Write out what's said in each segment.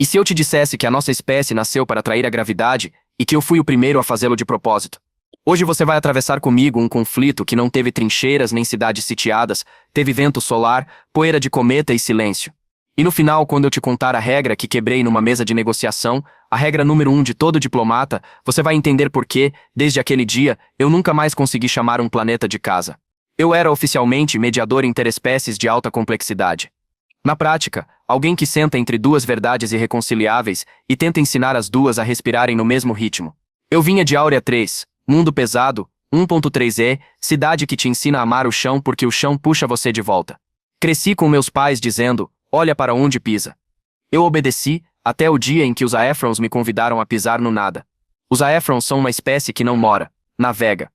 E se eu te dissesse que a nossa espécie nasceu para atrair a gravidade e que eu fui o primeiro a fazê-lo de propósito? Hoje você vai atravessar comigo um conflito que não teve trincheiras nem cidades sitiadas, teve vento solar, poeira de cometa e silêncio. E no final, quando eu te contar a regra que quebrei numa mesa de negociação, a regra número 1 de todo diplomata, você vai entender por que, desde aquele dia, eu nunca mais consegui chamar um planeta de casa. Eu era oficialmente mediador interespécies de alta complexidade. Na prática, alguém que senta entre duas verdades irreconciliáveis e tenta ensinar as duas a respirarem no mesmo ritmo. Eu vinha de Áurea 3, mundo pesado, 1.3e, cidade que te ensina a amar o chão porque o chão puxa você de volta. Cresci com meus pais dizendo, olha para onde pisa. Eu obedeci, até o dia em que os Aefrons me convidaram a pisar no nada. Os Aefrons são uma espécie que não mora, navega.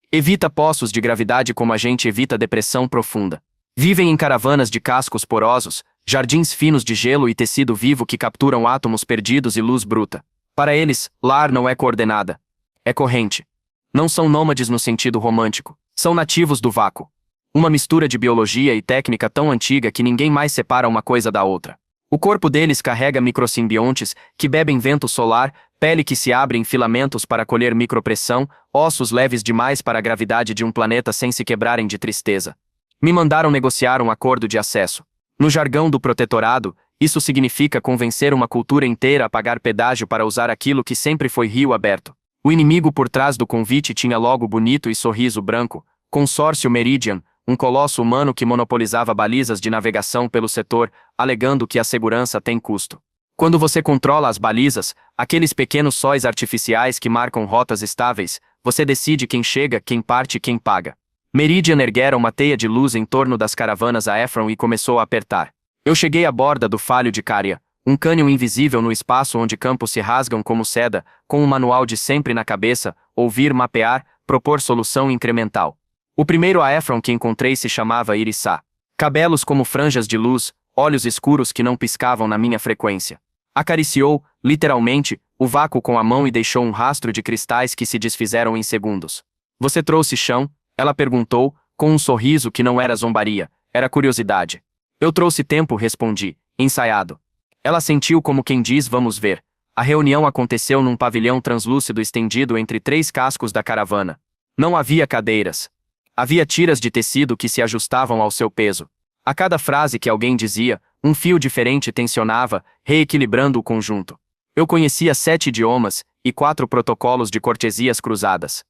Evita poços de gravidade como a gente evita depressão profunda. Vivem em caravanas de cascos porosos, jardins finos de gelo e tecido vivo que capturam átomos perdidos e luz bruta. Para eles, lar não é coordenada. É corrente. Não são nômades no sentido romântico. São nativos do vácuo. Uma mistura de biologia e técnica tão antiga que ninguém mais separa uma coisa da outra. O corpo deles carrega microsimbiontes que bebem vento solar, pele que se abre em filamentos para colher micropressão, ossos leves demais para a gravidade de um planeta sem se quebrarem de tristeza. Me mandaram negociar um acordo de acesso. No jargão do protetorado, isso significa convencer uma cultura inteira a pagar pedágio para usar aquilo que sempre foi rio aberto. O inimigo por trás do convite tinha logo bonito e sorriso branco, Consórcio Meridian, um colosso humano que monopolizava balizas de navegação pelo setor, alegando que a segurança tem custo. Quando você controla as balizas, aqueles pequenos sóis artificiais que marcam rotas estáveis, você decide quem chega, quem parte e quem paga. Meridian erguera uma teia de luz em torno das caravanas Aefron e começou a apertar. Eu cheguei à borda do falho de Cária, um cânion invisível no espaço onde campos se rasgam como seda, com um manual de sempre na cabeça, ouvir, mapear, propor solução incremental. O primeiro Aefron que encontrei se chamava Irissá. Cabelos como franjas de luz, olhos escuros que não piscavam na minha frequência. Acariciou, literalmente, o vácuo com a mão e deixou um rastro de cristais que se desfizeram em segundos. Você trouxe chão? Ela perguntou, com um sorriso que não era zombaria, era curiosidade. Eu trouxe tempo, respondi, ensaiado. Ela sentiu como quem diz vamos ver. A reunião aconteceu num pavilhão translúcido estendido entre 3 cascos da caravana. Não havia cadeiras. Havia tiras de tecido que se ajustavam ao seu peso. A cada frase que alguém dizia, um fio diferente tensionava, reequilibrando o conjunto. Eu conhecia 7 idiomas e 4 protocolos de cortesias cruzadas.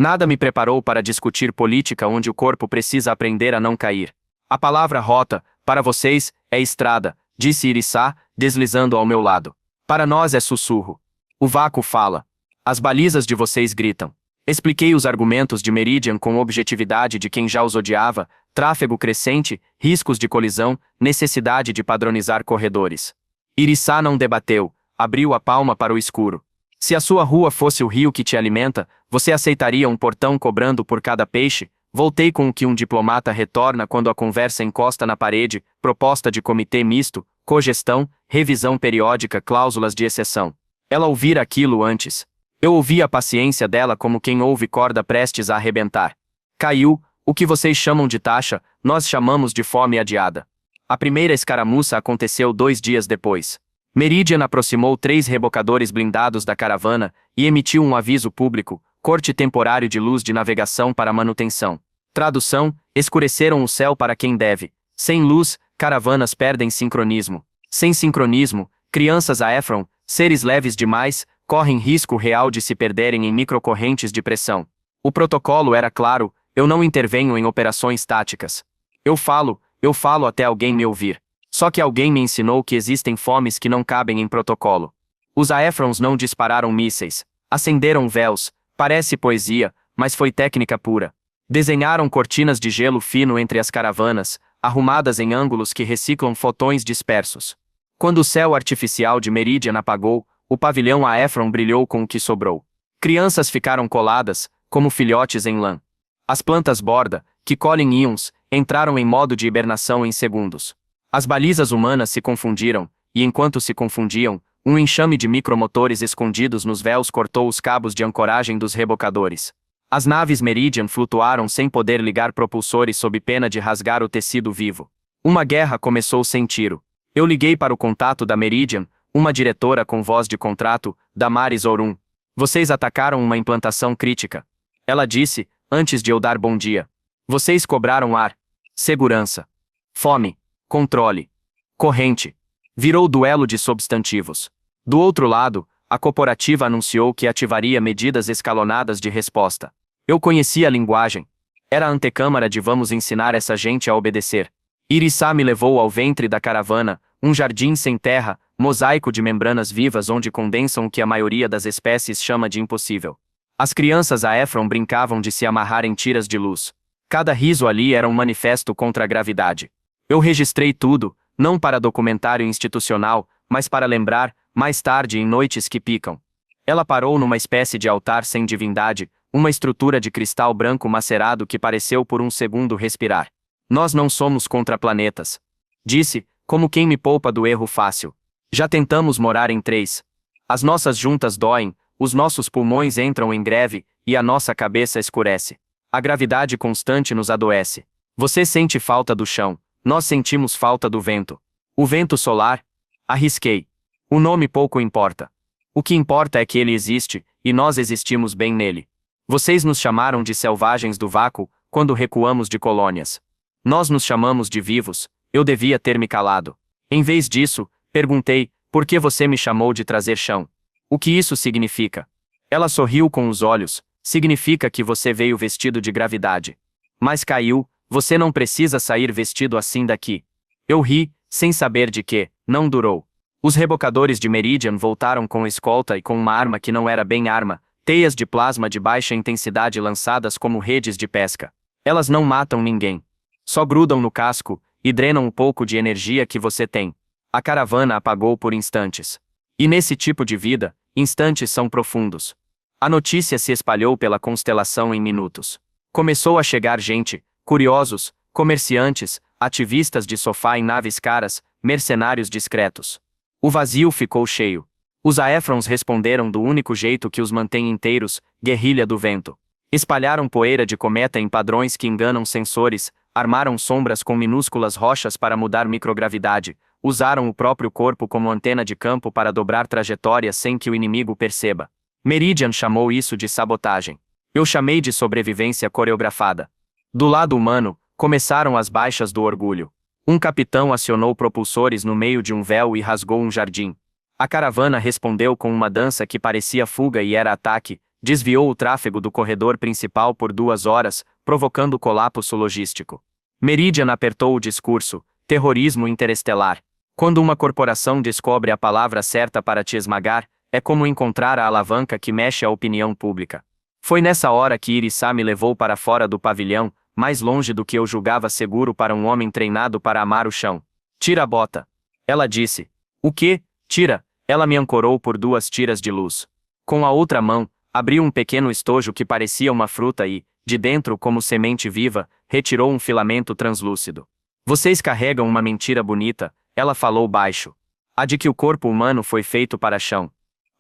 Nada me preparou para discutir política onde o corpo precisa aprender a não cair. A palavra rota, para vocês, é estrada, disse Irissá, deslizando ao meu lado. Para nós é sussurro. O vácuo fala. As balizas de vocês gritam. Expliquei os argumentos de Meridian com objetividade de quem já os odiava, tráfego crescente, riscos de colisão, necessidade de padronizar corredores. Irissá não debateu, abriu a palma para o escuro. Se a sua rua fosse o rio que te alimenta, você aceitaria um portão cobrando por cada peixe? Voltei com o que um diplomata retorna quando a conversa encosta na parede, proposta de comitê misto, cogestão, revisão periódica, cláusulas de exceção. Ela ouvira aquilo antes. Eu ouvi a paciência dela como quem ouve corda prestes a arrebentar. Caiu, o que vocês chamam de taxa, nós chamamos de fome adiada. A primeira escaramuça aconteceu 2 dias depois. Meridian aproximou 3 rebocadores blindados da caravana e emitiu um aviso público, corte temporário de luz de navegação para manutenção. Tradução, escureceram o céu para quem deve. Sem luz, caravanas perdem sincronismo. Sem sincronismo, crianças Aefron, seres leves demais, correm risco real de se perderem em microcorrentes de pressão. O protocolo era claro, eu não intervenho em operações táticas. Eu falo até alguém me ouvir. Só que alguém me ensinou que existem fomes que não cabem em protocolo. Os Aefrons não dispararam mísseis, acenderam véus, parece poesia, mas foi técnica pura. Desenharam cortinas de gelo fino entre as caravanas, arrumadas em ângulos que reciclam fotões dispersos. Quando o céu artificial de Meridian apagou, o pavilhão Aefron brilhou com o que sobrou. Crianças ficaram coladas, como filhotes em lã. As plantas borda, que colhem íons, entraram em modo de hibernação em segundos. As balizas humanas se confundiram, e enquanto se confundiam, um enxame de micromotores escondidos nos véus cortou os cabos de ancoragem dos rebocadores. As naves Meridian flutuaram sem poder ligar propulsores sob pena de rasgar o tecido vivo. Uma guerra começou sem tiro. Eu liguei para o contato da Meridian, Uma diretora com voz de contrato, Damaris Orum. Vocês atacaram uma implantação crítica. Ela disse, antes de eu dar bom dia. Vocês cobraram ar. Segurança. Fome. Controle. Corrente. Virou duelo de substantivos. Do outro lado, a corporativa anunciou que ativaria medidas escalonadas de resposta. Eu conhecia a linguagem. Era a antecâmara de vamos ensinar essa gente a obedecer. Irissá me levou ao ventre da caravana, um jardim sem terra, mosaico de membranas vivas onde condensam o que a maioria das espécies chama de impossível. As crianças a Efron brincavam de se amarrar em tiras de luz. Cada riso ali era um manifesto contra a gravidade. Eu registrei tudo, não para documentário institucional, mas para lembrar, mais tarde em noites que picam. Ela parou numa espécie de altar sem divindade, uma estrutura de cristal branco macerado que pareceu por um segundo respirar. Nós não somos contra planetas. Disse, como quem me poupa do erro fácil. Já tentamos morar em 3. As nossas juntas doem, os nossos pulmões entram em greve, e a nossa cabeça escurece. A gravidade constante nos adoece. Você sente falta do chão, nós sentimos falta do vento. O vento solar? Arrisquei. O nome pouco importa. O que importa é que ele existe, e nós existimos bem nele. Vocês nos chamaram de selvagens do vácuo, quando recuamos de colônias. Nós nos chamamos de vivos, eu devia ter me calado. Em vez disso, perguntei, por que você me chamou de trazer chão? O que isso significa? Ela sorriu com os olhos, significa que você veio vestido de gravidade. Mas caiu, você não precisa sair vestido assim daqui. Eu ri, sem saber de que, não durou. Os rebocadores de Meridian voltaram com escolta e com uma arma que não era bem arma, teias de plasma de baixa intensidade lançadas como redes de pesca. Elas não matam ninguém. Só grudam no casco, e drenam um pouco de energia que você tem. A caravana apagou por instantes. E nesse tipo de vida, instantes são profundos. A notícia se espalhou pela constelação em minutos. Começou a chegar gente, curiosos, comerciantes, ativistas de sofá em naves caras, mercenários discretos. O vazio ficou cheio. Os Aefrons responderam do único jeito que os mantém inteiros, guerrilha do vento. Espalharam poeira de cometa em padrões que enganam sensores, armaram sombras com minúsculas rochas para mudar microgravidade, usaram o próprio corpo como antena de campo para dobrar trajetórias sem que o inimigo perceba. Meridian chamou isso de sabotagem. Eu chamei de sobrevivência coreografada. Do lado humano, começaram as baixas do orgulho. Um capitão acionou propulsores no meio de um véu e rasgou um jardim. A caravana respondeu com uma dança que parecia fuga e era ataque, desviou o tráfego do corredor principal por 2 horas, provocando colapso logístico. Meridian apertou o discurso, terrorismo interestelar. Quando uma corporação descobre a palavra certa para te esmagar, é como encontrar a alavanca que mexe a opinião pública. Foi nessa hora que Irissá me levou para fora do pavilhão, mais longe do que eu julgava seguro para um homem treinado para amar o chão. Tira a bota. Ela disse. O quê? Tira. Ela me ancorou por 2 tiras de luz. Com a outra mão, abriu um pequeno estojo que parecia uma fruta e, de dentro como semente viva, retirou um filamento translúcido. Vocês carregam uma mentira bonita, ela falou baixo. A de que o corpo humano foi feito para chão.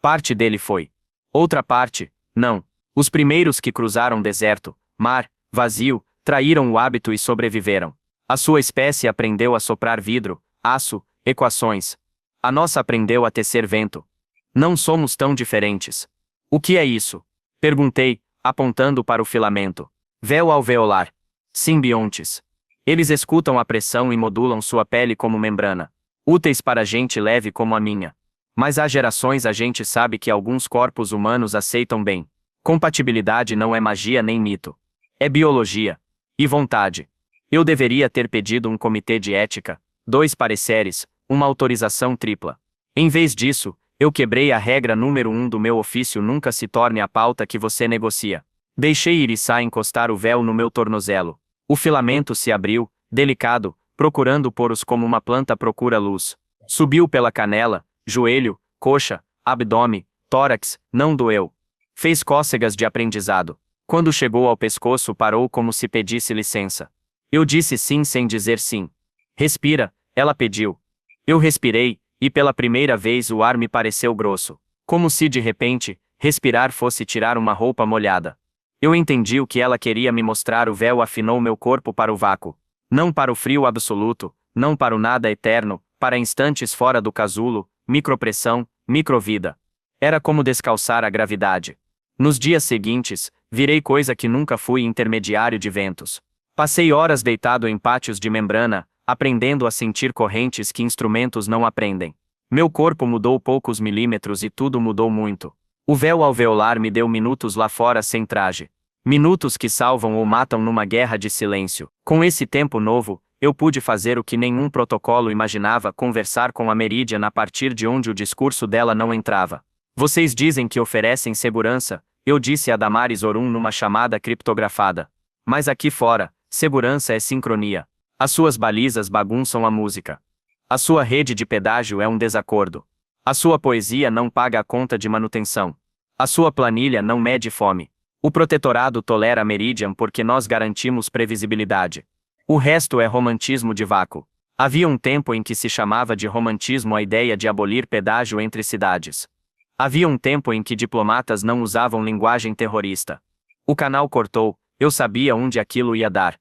Parte dele foi. Outra parte, não. Os primeiros que cruzaram deserto, mar, vazio, traíram o hábito e sobreviveram. A sua espécie aprendeu a soprar vidro, aço, equações. A nossa aprendeu a tecer vento. Não somos tão diferentes. O que é isso? Perguntei, apontando para o filamento. Véu alveolar. Simbiontes. Eles escutam a pressão e modulam sua pele como membrana. Úteis para gente leve como a minha. Mas há gerações a gente sabe que alguns corpos humanos aceitam bem. Compatibilidade não é magia nem mito. É biologia. E vontade. Eu deveria ter pedido um comitê de ética, 2 pareceres, uma autorização tripla. Em vez disso, eu quebrei a regra número 1 do meu ofício: nunca se torne a pauta que você negocia. Deixei Irissá encostar o véu no meu tornozelo. O filamento se abriu, delicado, procurando poros como uma planta procura luz. Subiu pela canela, joelho, coxa, abdômen, tórax, não doeu. Fez cócegas de aprendizado. Quando chegou ao pescoço parou como se pedisse licença. Eu disse sim sem dizer sim. Respira, ela pediu. Eu respirei, e pela primeira vez o ar me pareceu grosso. Como se de repente, respirar fosse tirar uma roupa molhada. Eu entendi o que ela queria me mostrar. O véu afinou meu corpo para o vácuo. Não para o frio absoluto, não para o nada eterno, para instantes fora do casulo, micropressão, microvida. Era como descalçar a gravidade. Nos dias seguintes, virei coisa que nunca fui intermediário de ventos. Passei horas deitado em pátios de membrana, aprendendo a sentir correntes que instrumentos não aprendem. Meu corpo mudou poucos milímetros e tudo mudou muito. O véu alveolar me deu minutos lá fora sem traje. Minutos que salvam ou matam numa guerra de silêncio. Com esse tempo novo, eu pude fazer o que nenhum protocolo imaginava: conversar com a Meridian a partir de onde o discurso dela não entrava. Vocês dizem que oferecem segurança, eu disse a Damaris Orun numa chamada criptografada. Mas aqui fora, segurança é sincronia. As suas balizas bagunçam a música. A sua rede de pedágio é um desacordo. A sua poesia não paga a conta de manutenção. A sua planilha não mede fome. O protetorado tolera a Meridian porque nós garantimos previsibilidade. O resto é romantismo de vácuo. Havia um tempo em que se chamava de romantismo a ideia de abolir pedágio entre cidades. Havia um tempo em que diplomatas não usavam linguagem terrorista. O canal cortou, eu sabia onde aquilo ia dar.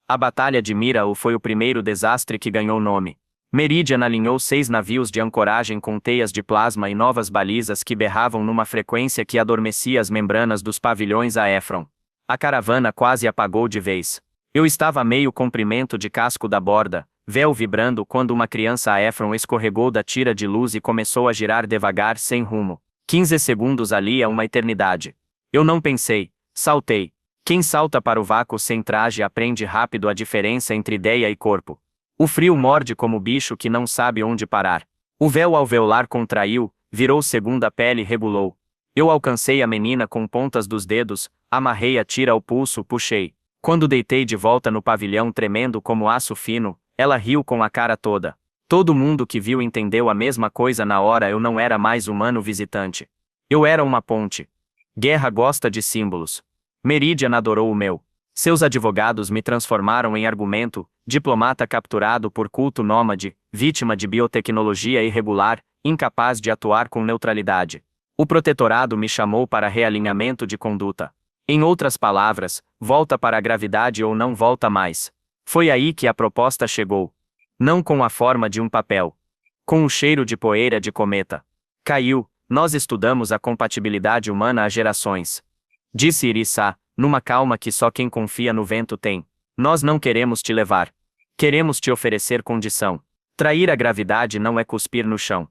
A Batalha de Miraou foi o primeiro desastre que ganhou nome. Meridian alinhou 6 navios de ancoragem com teias de plasma e novas balizas que berravam numa frequência que adormecia as membranas dos pavilhões a Efron. A caravana quase apagou de vez. Eu estava a meio comprimento de casco da borda, véu vibrando quando uma criança a Efron escorregou da tira de luz e começou a girar devagar sem rumo. 15 segundos ali é uma eternidade. Eu não pensei, saltei. Quem salta para o vácuo sem traje aprende rápido a diferença entre ideia e corpo. O frio morde como bicho que não sabe onde parar. O véu alveolar contraiu, virou segunda pele e regulou. Eu alcancei a menina com pontas dos dedos, amarrei a tira ao pulso, puxei. Quando deitei de volta no pavilhão tremendo como aço fino, ela riu com a cara toda. Todo mundo que viu entendeu a mesma coisa na hora. Eu não era mais humano visitante. Eu era uma ponte. Guerra gosta de símbolos. Meridian adorou o meu. Seus advogados me transformaram em argumento, diplomata capturado por culto nômade, vítima de biotecnologia irregular, incapaz de atuar com neutralidade. O protetorado me chamou para realinhamento de conduta. Em outras palavras, volta para a gravidade ou não volta mais. Foi aí que a proposta chegou. Não com a forma de um papel. Com o cheiro de poeira de cometa. Caiu, nós estudamos a compatibilidade humana há gerações. Disse Irissá, numa calma que só quem confia no vento tem. Nós não queremos te levar. Queremos te oferecer condição. Trair a gravidade não é cuspir no chão.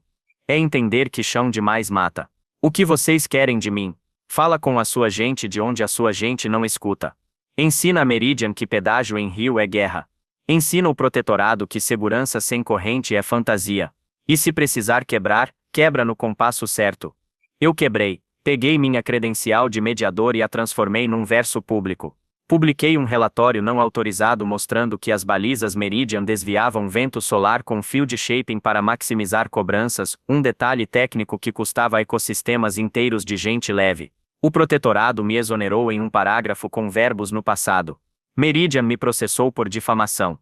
É entender que chão demais mata. O que vocês querem de mim? Fala com a sua gente de onde a sua gente não escuta. Ensina a Meridian que pedágio em rio é guerra. Ensina o protetorado que segurança sem corrente é fantasia. E se precisar quebrar, quebra no compasso certo. Eu quebrei. Peguei minha credencial de mediador e a transformei num verso público. Publiquei um relatório não autorizado mostrando que as balizas Meridian desviavam vento solar com field shaping para maximizar cobranças, um detalhe técnico que custava a ecossistemas inteiros de gente leve. O protetorado me exonerou em um parágrafo com verbos no passado. Meridian me processou por difamação.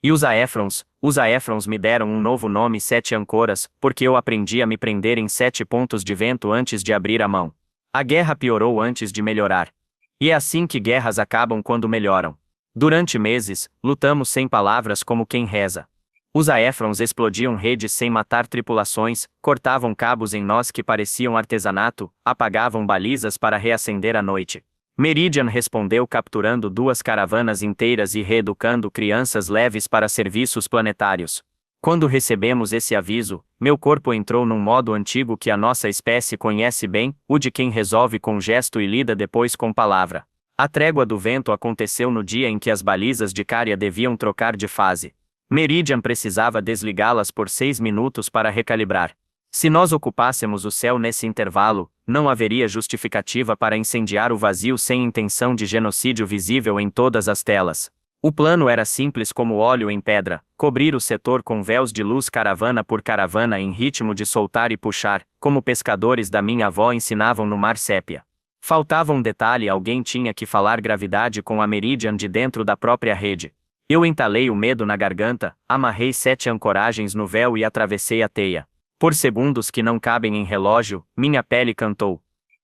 E os Aefrons me deram um novo nome: 7 ancoras, porque eu aprendi a me prender em 7 pontos de vento antes de abrir a mão. A guerra piorou antes de melhorar. E é assim que guerras acabam quando melhoram. Durante meses, lutamos sem palavras como quem reza. Os Aefrons explodiam redes sem matar tripulações, cortavam cabos em nós que pareciam artesanato, apagavam balizas para reacender a noite. Meridian respondeu capturando 2 caravanas inteiras e reeducando crianças leves para serviços planetários. Quando recebemos esse aviso, meu corpo entrou num modo antigo que a nossa espécie conhece bem, o de quem resolve com gesto e lida depois com palavra. A trégua do vento aconteceu no dia em que as balizas de Cária deviam trocar de fase. Meridian precisava desligá-las por 6 minutos para recalibrar. Se nós ocupássemos o céu nesse intervalo, não haveria justificativa para incendiar o vazio sem intenção de genocídio visível em todas as telas. O plano era simples como óleo em pedra: cobrir o setor com véus de luz caravana por caravana em ritmo de soltar e puxar, como pescadores da minha avó ensinavam no mar sépia. Faltava um detalhe: alguém tinha que falar gravidade com a Meridian de dentro da própria rede. Eu entalei o medo na garganta, amarrei 7 ancoragens no véu e atravessei a teia. Por segundos que não cabem em relógio, minha pele cantou.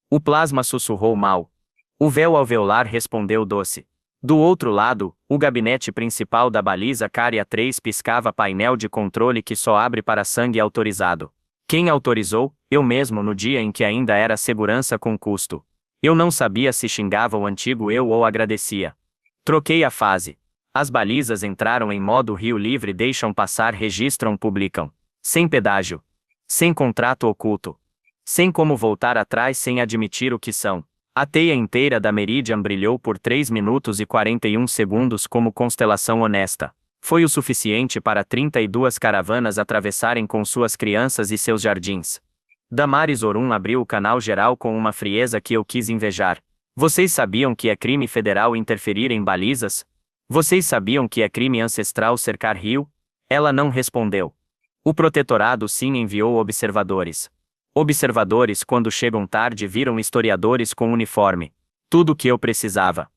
O plasma sussurrou mal. O véu alveolar respondeu doce. Do outro lado, o gabinete principal da baliza Cária 3 piscava painel de controle que só abre para sangue autorizado. Quem autorizou? Eu mesmo no dia em que ainda era segurança com custo. Eu não sabia se xingava o antigo eu ou agradecia. Troquei a fase. As balizas entraram em modo Rio Livre, deixam passar, registram, publicam. Sem pedágio. Sem contrato oculto. Sem como voltar atrás, sem admitir o que são. A teia inteira da Meridian brilhou por 3 minutos e 41 segundos como constelação honesta. Foi o suficiente para 32 caravanas atravessarem com suas crianças e seus jardins. Damares Orum abriu o canal geral com uma frieza que eu quis invejar. Vocês sabiam que é crime federal interferir em balizas? Vocês sabiam que é crime ancestral cercar rio? Ela não respondeu. O protetorado sim enviou observadores. Observadores, quando chegam tarde, viram historiadores com uniforme. Tudo o que eu precisava.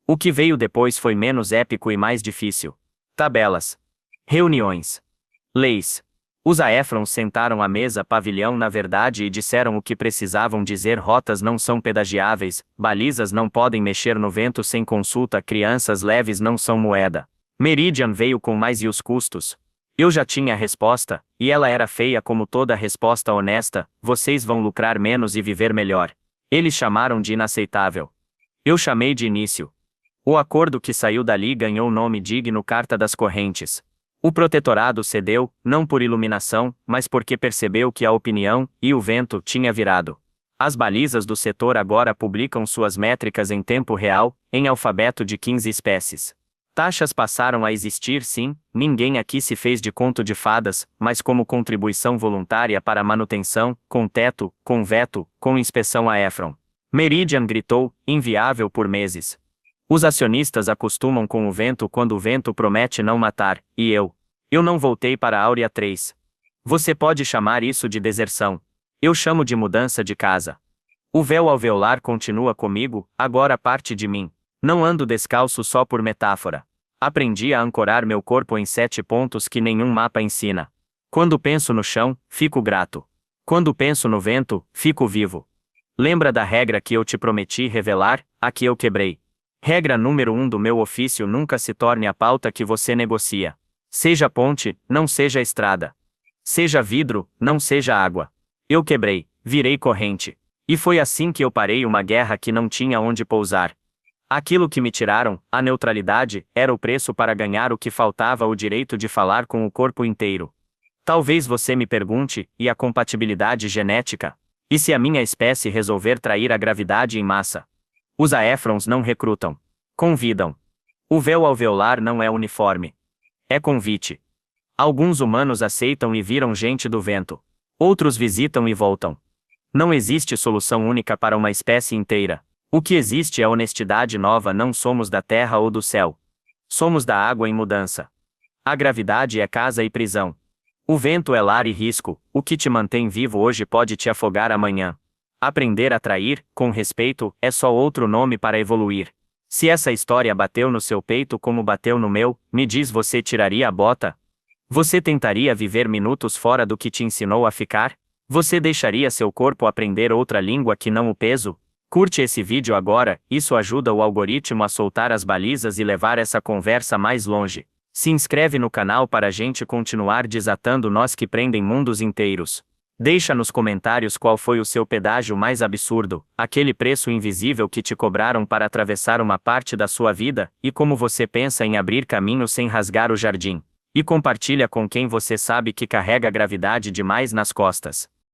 O que veio depois foi menos épico e mais difícil. Tabelas. Reuniões. Leis. Os Aéfrons sentaram à mesa pavilhão na verdade e disseram o que precisavam dizer: rotas não são pedagiáveis, balizas não podem mexer no vento sem consulta, crianças leves não são moeda. Meridian veio com mais e os custos. Eu já tinha a resposta, e ela era feia como toda resposta honesta: vocês vão lucrar menos e viver melhor. Eles chamaram de inaceitável. Eu chamei de início. O acordo que saiu dali ganhou nome digno: Carta das Correntes. O protetorado cedeu, não por iluminação, mas porque percebeu que a opinião, e o vento, tinha virado. As balizas do setor agora publicam suas métricas em tempo real, em alfabeto de 15 espécies. Taxas passaram a existir sim, ninguém aqui se fez de conto de fadas, mas como contribuição voluntária para a manutenção, com teto, com veto, com inspeção Aéfron. Meridian gritou, inviável por meses. Os acionistas acostumam com o vento quando o vento promete não matar, e eu não voltei para a Áurea 3. Você pode chamar isso de deserção. Eu chamo de mudança de casa. O véu alveolar continua comigo, agora parte de mim. Não ando descalço só por metáfora. Aprendi a ancorar meu corpo em 7 pontos que nenhum mapa ensina. Quando penso no chão, fico grato. Quando penso no vento, fico vivo. Lembra da regra que eu te prometi revelar, a que eu quebrei? Regra número 1 do meu ofício: nunca se torne a pauta que você negocia. Seja ponte, não seja estrada. Seja vidro, não seja água. Eu quebrei, virei corrente. E foi assim que eu parei uma guerra que não tinha onde pousar. Aquilo que me tiraram, a neutralidade, era o preço para ganhar o que faltava: o direito de falar com o corpo inteiro. Talvez você me pergunte, e a compatibilidade genética? E se a minha espécie resolver trair a gravidade em massa? Os Aéfrons não recrutam. Convidam. O véu alveolar não é uniforme. É convite. Alguns humanos aceitam e viram gente do vento. Outros visitam e voltam. Não existe solução única para uma espécie inteira. O que existe é honestidade nova. Não somos da terra ou do céu. Somos da água em mudança. A gravidade é casa e prisão. O vento é lar e risco. O que te mantém vivo hoje pode te afogar amanhã. Aprender a trair, com respeito, é só outro nome para evoluir. Se essa história bateu no seu peito como bateu no meu, me diz: você tiraria a bota? Você tentaria viver minutos fora do que te ensinou a ficar? Você deixaria seu corpo aprender outra língua que não o peso? Curte esse vídeo agora, isso ajuda o algoritmo a soltar as balizas e levar essa conversa mais longe. Se inscreve no canal para a gente continuar desatando nós que prendem mundos inteiros. Deixa nos comentários qual foi o seu pedágio mais absurdo, aquele preço invisível que te cobraram para atravessar uma parte da sua vida, e como você pensa em abrir caminho sem rasgar o jardim. E compartilha com quem você sabe que carrega gravidade demais nas costas.